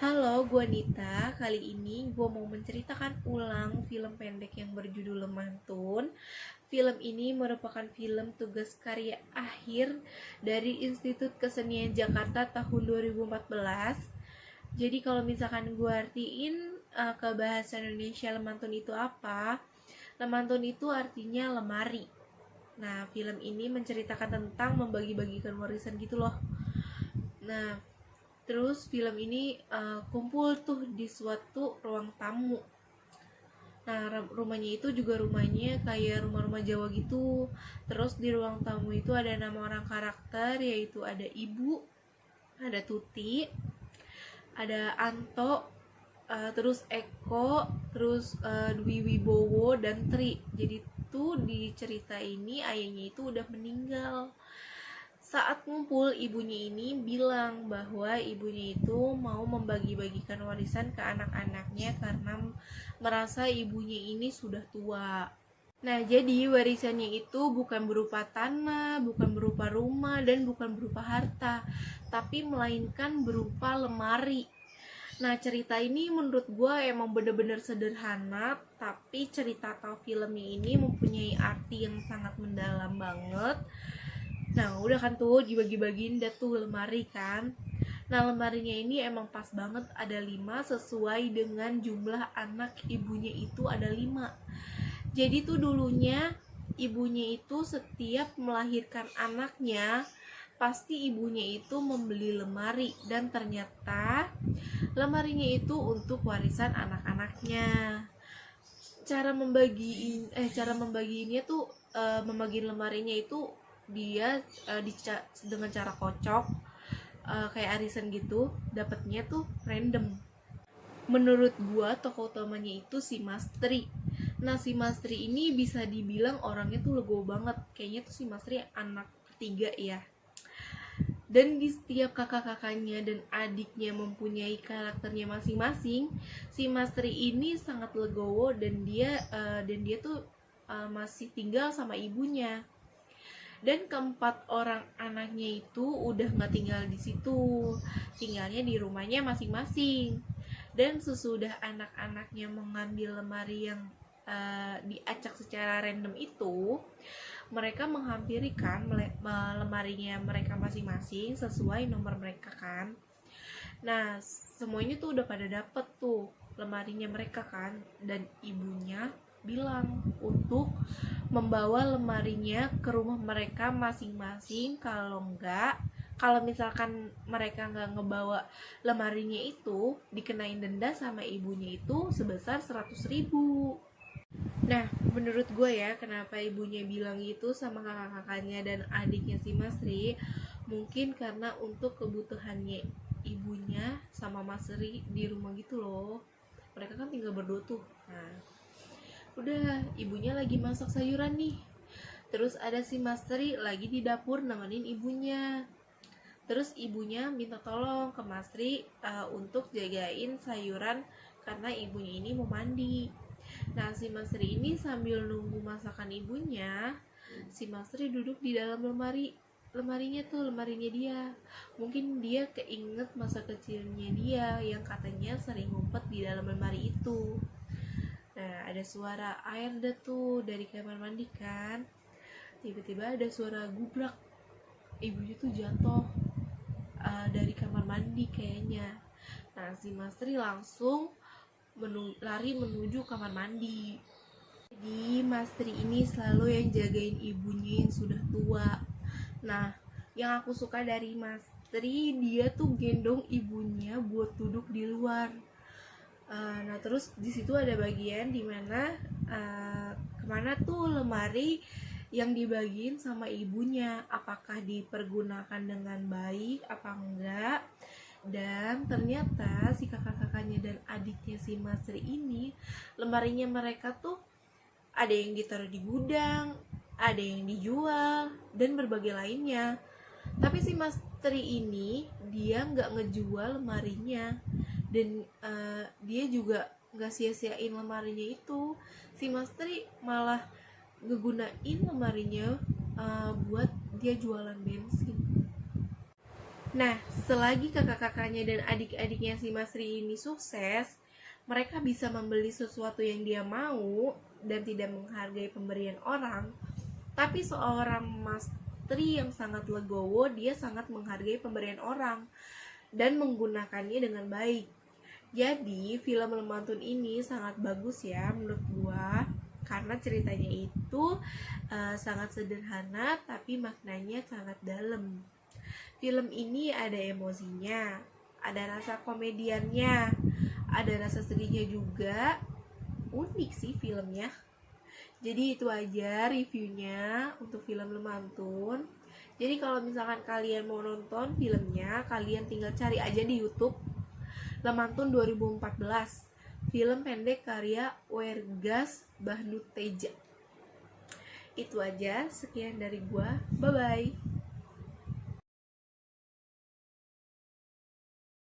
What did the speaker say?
Halo, gue Nita. Kali ini gue mau menceritakan ulang film pendek yang berjudul Lemantun. Film ini merupakan film tugas karya akhir dari Institut Kesenian Jakarta tahun 2014. Jadi kalau misalkan gue artiin ke bahasa Indonesia Lemantun itu apa? Lemantun itu artinya lemari. Nah, film ini menceritakan tentang membagi-bagikan warisan gitu loh. Nah, terus film ini kumpul tuh di suatu ruang tamu. Nah, rumahnya itu juga rumahnya kayak rumah-rumah Jawa gitu. Terus di ruang tamu itu ada nama orang karakter, yaitu ada Ibu, ada Tuti, ada Anto, terus Eko, terus Dwi Wibowo dan Tri. Jadi tuh di cerita ini ayahnya itu udah meninggal. Saat ngumpul, ibunya ini bilang bahwa ibunya itu mau membagi-bagikan warisan ke anak-anaknya karena merasa ibunya ini sudah tua. Nah, jadi warisannya itu bukan berupa tanah, bukan berupa rumah, dan bukan berupa harta, tapi melainkan berupa lemari. Nah, cerita ini menurut gue emang bener-bener sederhana, tapi cerita atau filmnya ini mempunyai arti yang sangat mendalam banget. Nah, udah kan tuh dibagi-bagiin dah tuh lemari kan. Nah, lemarinya ini emang pas banget ada 5 sesuai dengan jumlah anak ibunya itu ada 5. Jadi tuh dulunya ibunya itu setiap melahirkan anaknya pasti ibunya itu membeli lemari, dan ternyata lemarinya itu untuk warisan anak-anaknya. Cara membagiinnya tuh membagi lemarinya itu dia dengan cara kocok, kayak arisan gitu, dapatnya tuh random. Menurut gua tokoh utamanya itu si Mas Tri. Nah, si Mas Tri ini bisa dibilang orangnya tuh legowo banget. Kayaknya tuh si Mas Tri anak ketiga ya. Dan di setiap kakak-kakaknya dan adiknya mempunyai karakternya masing-masing, si Mas Tri ini sangat legowo, dan dia tuh masih tinggal sama ibunya. Dan keempat orang anaknya itu udah nggak tinggal di situ, tinggalnya di rumahnya masing-masing. Dan sesudah anak-anaknya mengambil lemari yang diacak secara random itu, mereka menghampiri kan lemarinya mereka masing-masing sesuai nomor mereka kan. Nah, semuanya tuh udah pada dapet tuh lemarinya mereka kan, dan ibunya bilang untuk membawa lemarinya ke rumah mereka masing-masing. Kalau misalkan mereka nggak ngebawa lemarinya itu, dikenain denda sama ibunya itu sebesar 100.000. Nah, menurut gue ya, kenapa ibunya bilang gitu sama kakak-kakaknya dan adiknya si Mas Ri, mungkin karena untuk kebutuhannya ibunya sama Mas Ri di rumah gitu loh. Mereka kan tinggal berdua tuh. Nah, udah ibunya lagi masak sayuran nih. Terus ada si Mas Ri lagi di dapur nemenin ibunya. Terus ibunya minta tolong ke Mas Ri untuk jagain sayuran karena ibunya ini mau mandi. Nah, si Mas Ri ini sambil nunggu masakan ibunya, si Mas Ri duduk di dalam lemarinya dia. Mungkin dia keinget masa kecilnya dia yang katanya sering ngumpet di dalam lemari itu. Nah, ada suara air dah tuh dari kamar mandi kan. Tiba-tiba ada suara gubrak. Ibunya tuh jatuh dari kamar mandi kayaknya. Nah, si Mas Ri langsung lari menuju kamar mandi. Jadi Mas Tri ini selalu yang jagain ibunya yang sudah tua. Nah, yang aku suka dari Mas Tri, dia tuh gendong ibunya buat duduk di luar. Nah, terus di situ ada bagian dimana kemana tuh lemari yang dibagiin sama ibunya, apakah dipergunakan dengan baik apa enggak. Dan ternyata si kakak-kakaknya dan adiknya si Mas Ri ini, lemarinya mereka tuh ada yang ditaruh di gudang, ada yang dijual, dan berbagai lainnya. Tapi si Mas Tri ini dia nggak ngejual lemarinya, dan dia juga nggak sia-siain lemarinya itu. Si Mas Tri malah ngegunain lemarinya buat dia jualan bensin. Nah, selagi kakak-kakaknya dan adik-adiknya si Mas Ri ini sukses, mereka bisa membeli sesuatu yang dia mau dan tidak menghargai pemberian orang. Tapi seorang Mas Tri yang sangat legowo, dia sangat menghargai pemberian orang dan menggunakannya dengan baik. Jadi, film Lemantun ini sangat bagus ya menurut gua, karena ceritanya itu sangat sederhana tapi maknanya sangat dalam. Film ini ada emosinya, ada rasa komediannya, ada rasa sedihnya juga. Unik sih filmnya. Jadi itu aja reviewnya untuk film Lemantun. Jadi kalau misalkan kalian mau nonton filmnya, kalian tinggal cari aja di YouTube Lemantun 2014. Film pendek karya Wergas Bahnu Teja. Itu aja, sekian dari gua. Bye bye.